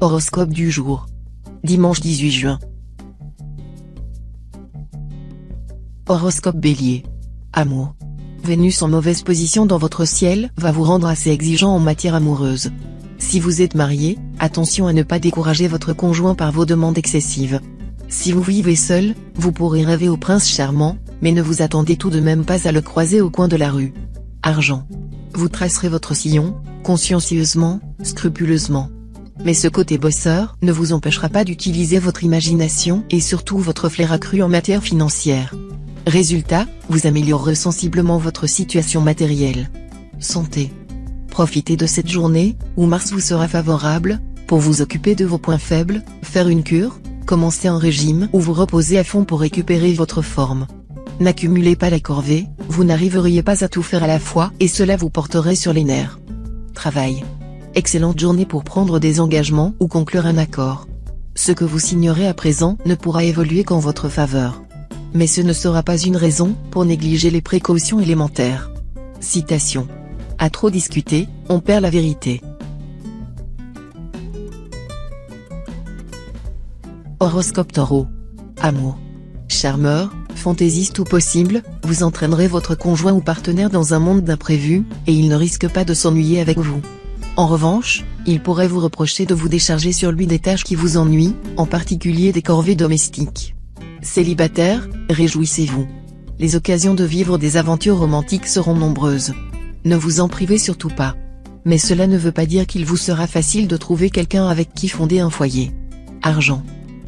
Horoscope du jour. Dimanche 18 juin. Horoscope Bélier. Amour. Vénus en mauvaise position dans votre ciel va vous rendre assez exigeant en matière amoureuse. Si vous êtes marié, attention à ne pas décourager votre conjoint par vos demandes excessives. Si vous vivez seul, vous pourrez rêver au prince charmant, mais ne vous attendez tout de même pas à le croiser au coin de la rue. Argent. Vous tracerez votre sillon, consciencieusement, scrupuleusement. Mais ce côté bosseur ne vous empêchera pas d'utiliser votre imagination et surtout votre flair accru en matière financière. Résultat, vous améliorerez sensiblement votre situation matérielle. Santé. Profitez de cette journée, où Mars vous sera favorable, pour vous occuper de vos points faibles, faire une cure, commencer un régime ou vous reposer à fond pour récupérer votre forme. N'accumulez pas la corvée, vous n'arriveriez pas à tout faire à la fois et cela vous porterait sur les nerfs. Travail. Excellente journée pour prendre des engagements ou conclure un accord. Ce que vous signerez à présent ne pourra évoluer qu'en votre faveur. Mais ce ne sera pas une raison pour négliger les précautions élémentaires. Citation. À trop discuter, on perd la vérité. Horoscope Taureau. Amour. Charmeur, fantaisiste ou possible, vous entraînerez votre conjoint ou partenaire dans un monde d'imprévus, et il ne risque pas de s'ennuyer avec vous. En revanche, il pourrait vous reprocher de vous décharger sur lui des tâches qui vous ennuient, en particulier des corvées domestiques. Célibataire, réjouissez-vous. Les occasions de vivre des aventures romantiques seront nombreuses. Ne vous en privez surtout pas. Mais cela ne veut pas dire qu'il vous sera facile de trouver quelqu'un avec qui fonder un foyer. Argent.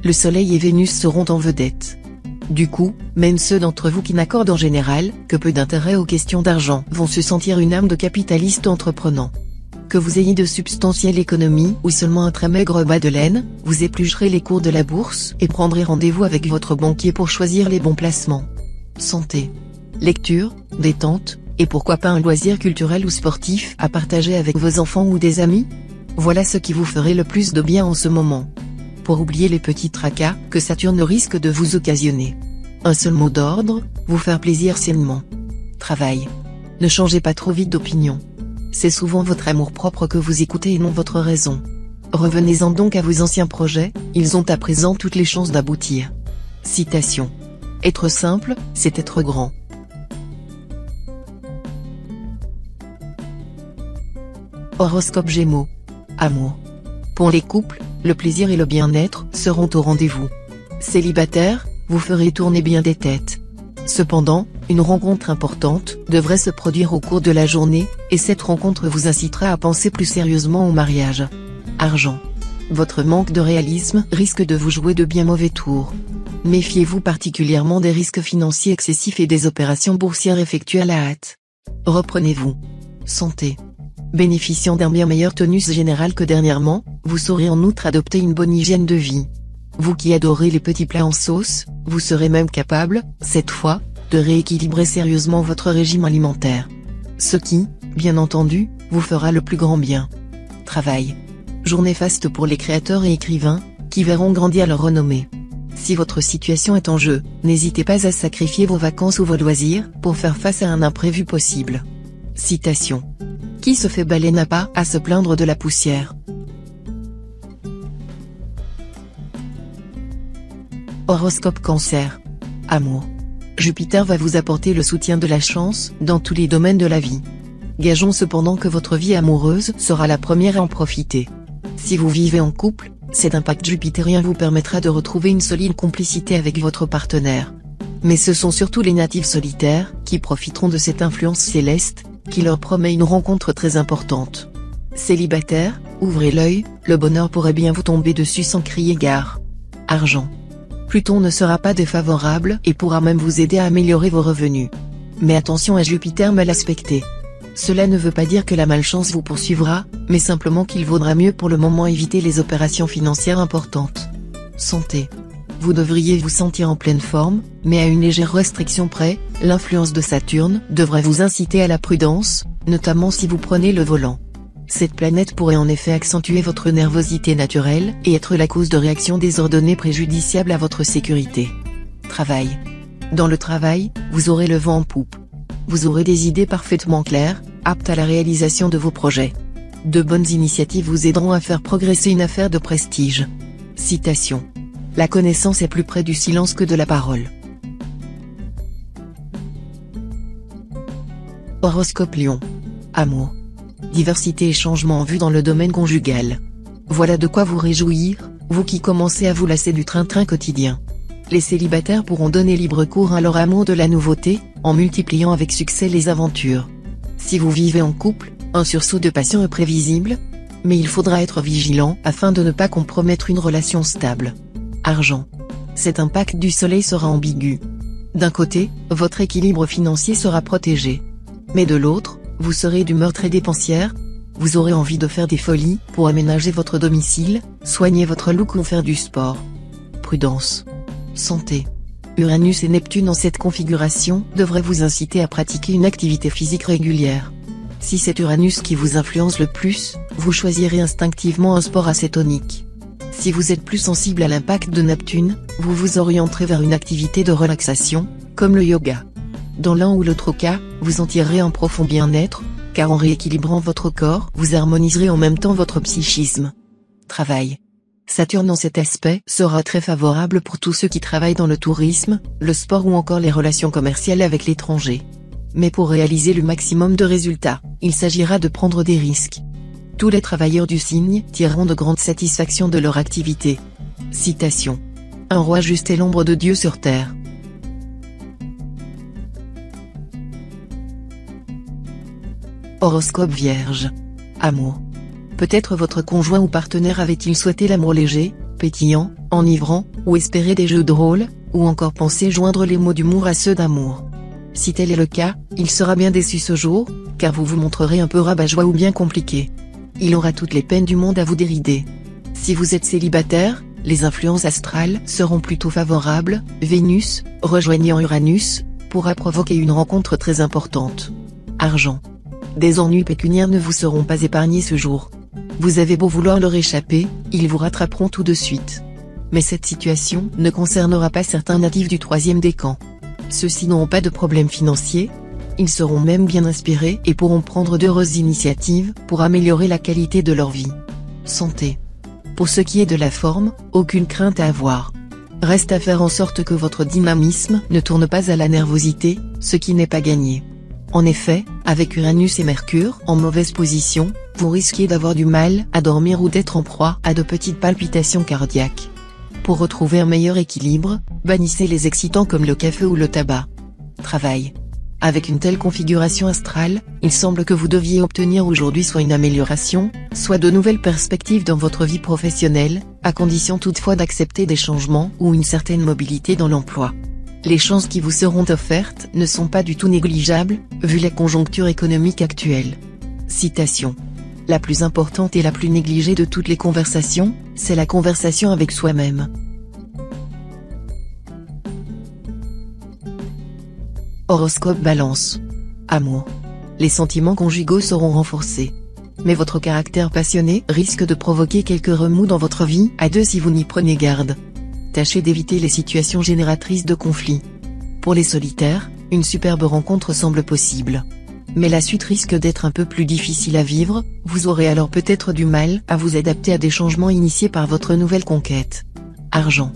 Le Soleil et Vénus seront en vedette. Du coup, même ceux d'entre vous qui n'accordent en général que peu d'intérêt aux questions d'argent vont se sentir une âme de capitaliste entreprenant. Que vous ayez de substantielles économies ou seulement un très maigre bas de laine, vous éplucherez les cours de la bourse et prendrez rendez-vous avec votre banquier pour choisir les bons placements. Santé. Lecture, détente, et pourquoi pas un loisir culturel ou sportif à partager avec vos enfants ou des amis? Voilà ce qui vous ferait le plus de bien en ce moment. Pour oublier les petits tracas que Saturne risque de vous occasionner. Un seul mot d'ordre, vous faire plaisir sainement. Travail. Ne changez pas trop vite d'opinion. C'est souvent votre amour-propre que vous écoutez et non votre raison. Revenez-en donc à vos anciens projets, ils ont à présent toutes les chances d'aboutir. Citation. Être simple, c'est être grand. Horoscope Gémeaux. Amour. Pour les couples, le plaisir et le bien-être seront au rendez-vous. Célibataire, vous ferez tourner bien des têtes. Cependant, une rencontre importante devrait se produire au cours de la journée, et cette rencontre vous incitera à penser plus sérieusement au mariage. Argent. Votre manque de réalisme risque de vous jouer de bien mauvais tours. Méfiez-vous particulièrement des risques financiers excessifs et des opérations boursières effectuées à la hâte. Reprenez-vous. Santé. Bénéficiant d'un bien meilleur tonus général que dernièrement, vous saurez en outre adopter une bonne hygiène de vie. Vous qui adorez les petits plats en sauce, vous serez même capable, cette fois, de rééquilibrer sérieusement votre régime alimentaire. Ce qui, bien entendu, vous fera le plus grand bien. Travail. Journée faste pour les créateurs et écrivains, qui verront grandir leur renommée. Si votre situation est en jeu, n'hésitez pas à sacrifier vos vacances ou vos loisirs, pour faire face à un imprévu possible. Citation. Qui se fait balayer n'a pas à se plaindre de la poussière. Horoscope Cancer. Amour. Jupiter va vous apporter le soutien de la chance dans tous les domaines de la vie. Gageons cependant que votre vie amoureuse sera la première à en profiter. Si vous vivez en couple, cet impact jupitérien vous permettra de retrouver une solide complicité avec votre partenaire. Mais ce sont surtout les natifs solitaires qui profiteront de cette influence céleste, qui leur promet une rencontre très importante. Célibataire, ouvrez l'œil, le bonheur pourrait bien vous tomber dessus sans crier gare. Argent. Pluton ne sera pas défavorable et pourra même vous aider à améliorer vos revenus. Mais attention à Jupiter mal aspecté. Cela ne veut pas dire que la malchance vous poursuivra, mais simplement qu'il vaudra mieux pour le moment éviter les opérations financières importantes. Santé. Vous devriez vous sentir en pleine forme, mais à une légère restriction près, l'influence de Saturne devrait vous inciter à la prudence, notamment si vous prenez le volant. Cette planète pourrait en effet accentuer votre nervosité naturelle et être la cause de réactions désordonnées préjudiciables à votre sécurité. Travail. Dans le travail, vous aurez le vent en poupe. Vous aurez des idées parfaitement claires, aptes à la réalisation de vos projets. De bonnes initiatives vous aideront à faire progresser une affaire de prestige. Citation. La connaissance est plus près du silence que de la parole. Horoscope Lion. Amour. Diversité et changement en vue dans le domaine conjugal. Voilà de quoi vous réjouir, vous qui commencez à vous lasser du train-train quotidien. Les célibataires pourront donner libre cours à leur amour de la nouveauté, en multipliant avec succès les aventures. Si vous vivez en couple, un sursaut de passion est prévisible, mais il faudra être vigilant afin de ne pas compromettre une relation stable. Argent. Cet impact du soleil sera ambigu. D'un côté, votre équilibre financier sera protégé. Mais de l'autre, vous serez d'humeur très dépensière, vous aurez envie de faire des folies pour aménager votre domicile, soigner votre look ou faire du sport. Prudence. Santé. Uranus et Neptune en cette configuration devraient vous inciter à pratiquer une activité physique régulière. Si c'est Uranus qui vous influence le plus, vous choisirez instinctivement un sport assez tonique. Si vous êtes plus sensible à l'impact de Neptune, vous vous orienterez vers une activité de relaxation, comme le yoga. Dans l'un ou l'autre cas, vous en tirerez un profond bien-être, car en rééquilibrant votre corps, vous harmoniserez en même temps votre psychisme. Travail. Saturne en cet aspect sera très favorable pour tous ceux qui travaillent dans le tourisme, le sport ou encore les relations commerciales avec l'étranger. Mais pour réaliser le maximum de résultats, il s'agira de prendre des risques. Tous les travailleurs du signe tireront de grandes satisfactions de leur activité. Citation. Un roi juste est l'ombre de Dieu sur terre. Horoscope Vierge. Amour. Peut-être votre conjoint ou partenaire avait-il souhaité l'amour léger, pétillant, enivrant, ou espéré des jeux de rôle, ou encore pensé joindre les mots d'humour à ceux d'amour. Si tel est le cas, il sera bien déçu ce jour, car vous vous montrerez un peu rabat-joie ou bien compliqué. Il aura toutes les peines du monde à vous dérider. Si vous êtes célibataire, les influences astrales seront plutôt favorables, Vénus, rejoignant Uranus, pourra provoquer une rencontre très importante. Argent. Des ennuis pécuniaires ne vous seront pas épargnés ce jour. Vous avez beau vouloir leur échapper, ils vous rattraperont tout de suite. Mais cette situation ne concernera pas certains natifs du troisième décan. Ceux-ci n'auront pas de problème financier, ils seront même bien inspirés et pourront prendre d'heureuses initiatives pour améliorer la qualité de leur vie. Santé. Pour ce qui est de la forme, aucune crainte à avoir. Reste à faire en sorte que votre dynamisme ne tourne pas à la nervosité, ce qui n'est pas gagné. En effet, avec Uranus et Mercure en mauvaise position, vous risquez d'avoir du mal à dormir ou d'être en proie à de petites palpitations cardiaques. Pour retrouver un meilleur équilibre, bannissez les excitants comme le café ou le tabac. Travail. Avec une telle configuration astrale, il semble que vous deviez obtenir aujourd'hui soit une amélioration, soit de nouvelles perspectives dans votre vie professionnelle, à condition toutefois d'accepter des changements ou une certaine mobilité dans l'emploi. Les chances qui vous seront offertes ne sont pas du tout négligeables, vu la conjoncture économique actuelle. Citation. La plus importante et la plus négligée de toutes les conversations, c'est la conversation avec soi-même. Horoscope Balance. Amour. Les sentiments conjugaux seront renforcés. Mais votre caractère passionné risque de provoquer quelques remous dans votre vie à deux si vous n'y prenez garde. Tâchez d'éviter les situations génératrices de conflits. Pour les solitaires, une superbe rencontre semble possible. Mais la suite risque d'être un peu plus difficile à vivre, vous aurez alors peut-être du mal à vous adapter à des changements initiés par votre nouvelle conquête. Argent.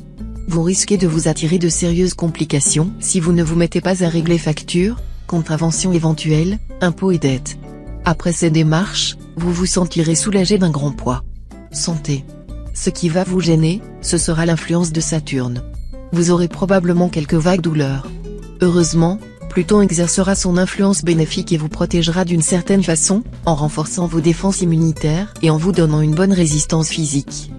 Vous risquez de vous attirer de sérieuses complications si vous ne vous mettez pas à régler factures, contraventions éventuelles, impôts et dettes. Après ces démarches, vous vous sentirez soulagé d'un grand poids. Santé. Ce qui va vous gêner, ce sera l'influence de Saturne. Vous aurez probablement quelques vagues douleurs. Heureusement, Pluton exercera son influence bénéfique et vous protégera d'une certaine façon, en renforçant vos défenses immunitaires et en vous donnant une bonne résistance physique.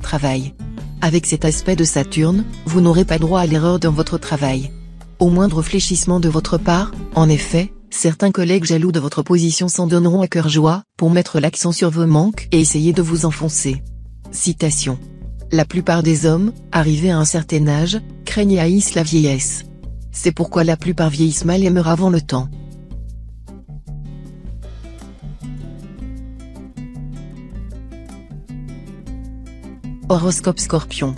Travail. Avec cet aspect de Saturne, vous n'aurez pas droit à l'erreur dans votre travail. Au moindre fléchissement de votre part, en effet, certains collègues jaloux de votre position s'en donneront à cœur joie, pour mettre l'accent sur vos manques et essayer de vous enfoncer. Citation. La plupart des hommes, arrivés à un certain âge, craignent et haïssent la vieillesse. C'est pourquoi la plupart vieillissent mal et meurent avant le temps. Horoscope Scorpion.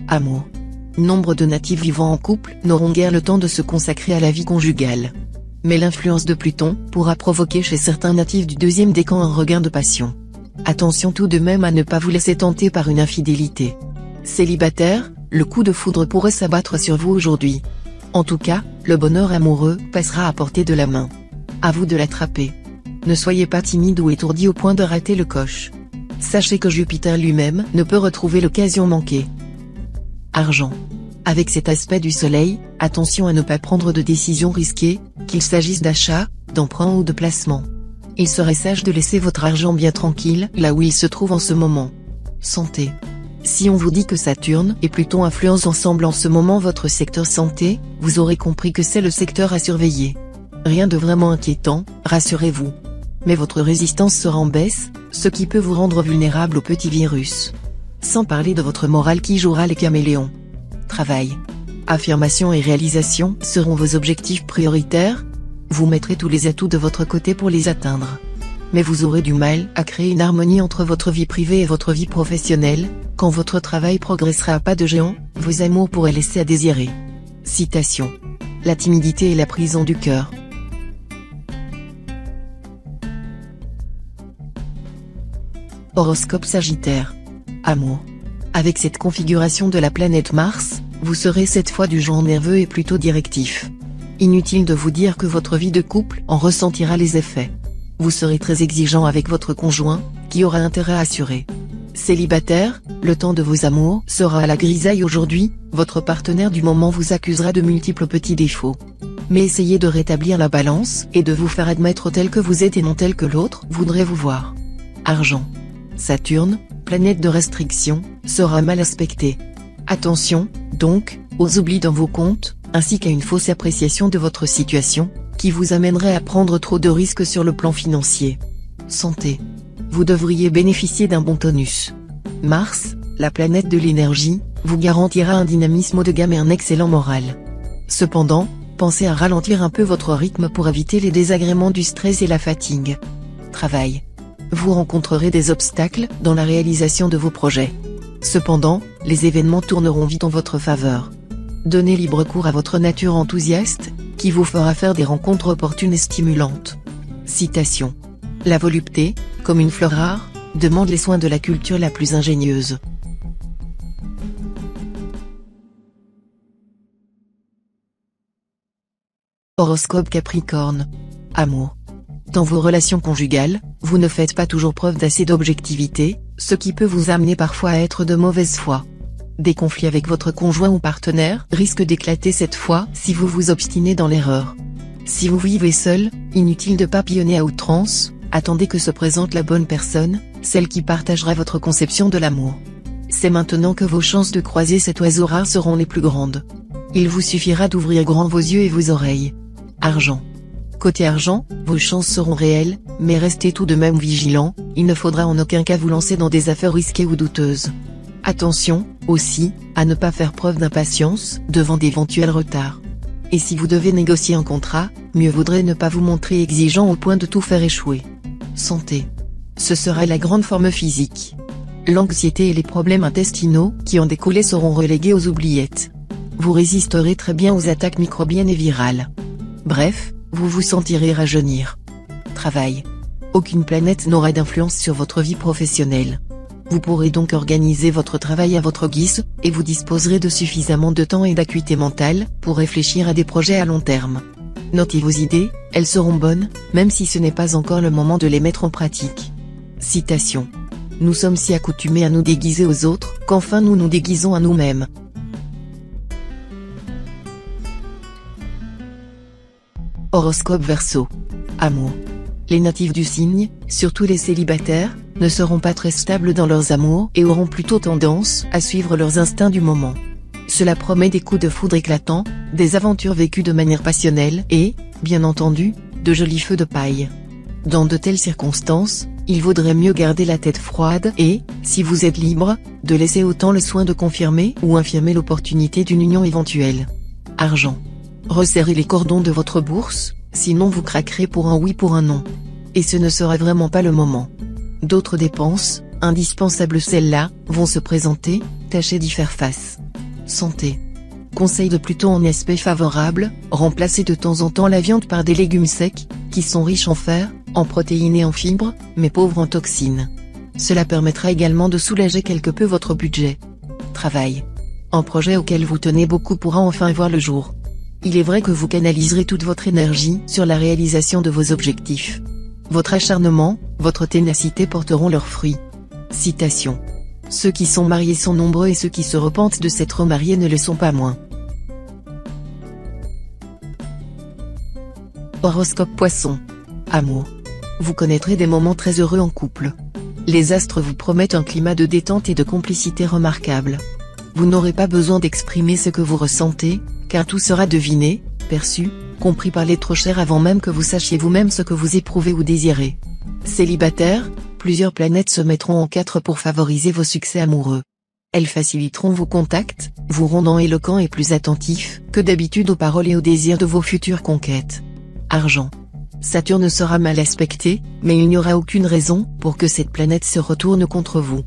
Amour. Nombre de natifs vivant en couple n'auront guère le temps de se consacrer à la vie conjugale. Mais l'influence de Pluton pourra provoquer chez certains natifs du deuxième décan un regain de passion. Attention tout de même à ne pas vous laisser tenter par une infidélité. Célibataire, le coup de foudre pourrait s'abattre sur vous aujourd'hui. En tout cas, le bonheur amoureux passera à portée de la main. À vous de l'attraper. Ne soyez pas timide ou étourdi au point de rater le coche. Sachez que Jupiter lui-même ne peut retrouver l'occasion manquée. Argent. Avec cet aspect du soleil, attention à ne pas prendre de décisions risquées, qu'il s'agisse d'achat, d'emprunt ou de placement. Il serait sage de laisser votre argent bien tranquille là où il se trouve en ce moment. Santé. Si on vous dit que Saturne et Pluton influencent ensemble en ce moment votre secteur santé, vous aurez compris que c'est le secteur à surveiller. Rien de vraiment inquiétant, rassurez-vous. Mais votre résistance sera en baisse, ce qui peut vous rendre vulnérable aux petits virus. Sans parler de votre morale qui jouera les caméléons. Travail. Affirmation et réalisation seront vos objectifs prioritaires. Vous mettrez tous les atouts de votre côté pour les atteindre. Mais vous aurez du mal à créer une harmonie entre votre vie privée et votre vie professionnelle. Quand votre travail progressera à pas de géant, vos amours pourraient laisser à désirer. Citation. La timidité est la prison du cœur. Horoscope Sagittaire. Amour. Avec cette configuration de la planète Mars, vous serez cette fois du genre nerveux et plutôt directif. Inutile de vous dire que votre vie de couple en ressentira les effets. Vous serez très exigeant avec votre conjoint, qui aura intérêt à assurer. Célibataire, le temps de vos amours sera à la grisaille aujourd'hui, votre partenaire du moment vous accusera de multiples petits défauts. Mais essayez de rétablir la balance et de vous faire admettre tel que vous êtes et non tel que l'autre voudrait vous voir. Argent. Saturne, planète de restriction, sera mal aspecté. Attention, donc, aux oublis dans vos comptes, ainsi qu'à une fausse appréciation de votre situation, qui vous amènerait à prendre trop de risques sur le plan financier. Santé. Vous devriez bénéficier d'un bon tonus. Mars, la planète de l'énergie, vous garantira un dynamisme haut de gamme et un excellent moral. Cependant, pensez à ralentir un peu votre rythme pour éviter les désagréments du stress et la fatigue. Travail. Vous rencontrerez des obstacles dans la réalisation de vos projets. Cependant, les événements tourneront vite en votre faveur. Donnez libre cours à votre nature enthousiaste, qui vous fera faire des rencontres opportunes et stimulantes. Citation. La volupté, comme une fleur rare, demande les soins de la culture la plus ingénieuse. Horoscope Capricorne. Amour. Dans vos relations conjugales, vous ne faites pas toujours preuve d'assez d'objectivité, ce qui peut vous amener parfois à être de mauvaise foi. Des conflits avec votre conjoint ou partenaire risquent d'éclater cette fois si vous vous obstinez dans l'erreur. Si vous vivez seul, inutile de papillonner à outrance, attendez que se présente la bonne personne, celle qui partagera votre conception de l'amour. C'est maintenant que vos chances de croiser cet oiseau rare seront les plus grandes. Il vous suffira d'ouvrir grand vos yeux et vos oreilles. Argent. Côté argent, vos chances seront réelles, mais restez tout de même vigilant, il ne faudra en aucun cas vous lancer dans des affaires risquées ou douteuses. Attention, aussi, à ne pas faire preuve d'impatience devant d'éventuels retards. Et si vous devez négocier un contrat, mieux vaudrait ne pas vous montrer exigeant au point de tout faire échouer. Santé. Ce sera la grande forme physique. L'anxiété et les problèmes intestinaux qui en découlaient seront relégués aux oubliettes. Vous résisterez très bien aux attaques microbiennes et virales. Bref, vous vous sentirez rajeunir. Travail. Aucune planète n'aura d'influence sur votre vie professionnelle. Vous pourrez donc organiser votre travail à votre guise, et vous disposerez de suffisamment de temps et d'acuité mentale pour réfléchir à des projets à long terme. Notez vos idées, elles seront bonnes, même si ce n'est pas encore le moment de les mettre en pratique. Citation. Nous sommes si accoutumés à nous déguiser aux autres, qu'enfin nous nous déguisons à nous-mêmes. Horoscope Verseau. Amour. Les natifs du signe, surtout les célibataires, ne seront pas très stables dans leurs amours et auront plutôt tendance à suivre leurs instincts du moment. Cela promet des coups de foudre éclatants, des aventures vécues de manière passionnelle et, bien entendu, de jolis feux de paille. Dans de telles circonstances, il vaudrait mieux garder la tête froide et, si vous êtes libre, de laisser autant le soin de confirmer ou infirmer l'opportunité d'une union éventuelle. Argent. Resserrez les cordons de votre bourse, sinon vous craquerez pour un oui pour un non. Et ce ne sera vraiment pas le moment. D'autres dépenses, indispensables celles-là, vont se présenter, tâchez d'y faire face. Santé. Conseil de Pluton en aspect favorable, remplacez de temps en temps la viande par des légumes secs, qui sont riches en fer, en protéines et en fibres, mais pauvres en toxines. Cela permettra également de soulager quelque peu votre budget. Travail. Un projet auquel vous tenez beaucoup pourra enfin voir le jour. Il est vrai que vous canaliserez toute votre énergie sur la réalisation de vos objectifs. Votre acharnement, votre ténacité porteront leurs fruits. Citation. Ceux qui sont mariés sont nombreux et ceux qui se repentent de s'être mariés ne le sont pas moins. Horoscope Poisson. Amour. Vous connaîtrez des moments très heureux en couple. Les astres vous promettent un climat de détente et de complicité remarquable. Vous n'aurez pas besoin d'exprimer ce que vous ressentez, car tout sera deviné, perçu, compris par les trop chers avant même que vous sachiez vous-même ce que vous éprouvez ou désirez. Célibataire, plusieurs planètes se mettront en quatre pour favoriser vos succès amoureux. Elles faciliteront vos contacts, vous rendant éloquent et plus attentif que d'habitude aux paroles et aux désirs de vos futures conquêtes. Argent. Saturne sera mal aspecté, mais il n'y aura aucune raison pour que cette planète se retourne contre vous.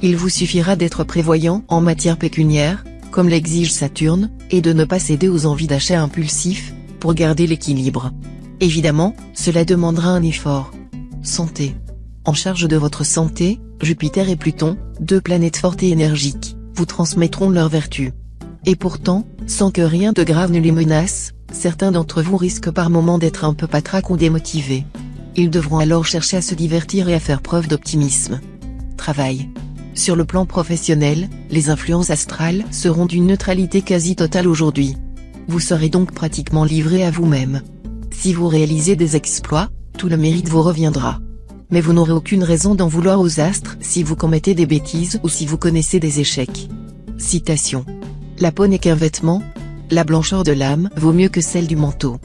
Il vous suffira d'être prévoyant en matière pécuniaire, comme l'exige Saturne, et de ne pas céder aux envies d'achat impulsifs, pour garder l'équilibre. Évidemment, cela demandera un effort. Santé. En charge de votre santé, Jupiter et Pluton, deux planètes fortes et énergiques, vous transmettront leurs vertus. Et pourtant, sans que rien de grave ne les menace, certains d'entre vous risquent par moments d'être un peu patraques ou démotivés. Ils devront alors chercher à se divertir et à faire preuve d'optimisme. Travail. Sur le plan professionnel, les influences astrales seront d'une neutralité quasi totale aujourd'hui. Vous serez donc pratiquement livré à vous-même. Si vous réalisez des exploits, tout le mérite vous reviendra. Mais vous n'aurez aucune raison d'en vouloir aux astres si vous commettez des bêtises ou si vous connaissez des échecs. Citation. La peau n'est qu'un vêtement. La blancheur de l'âme vaut mieux que celle du manteau.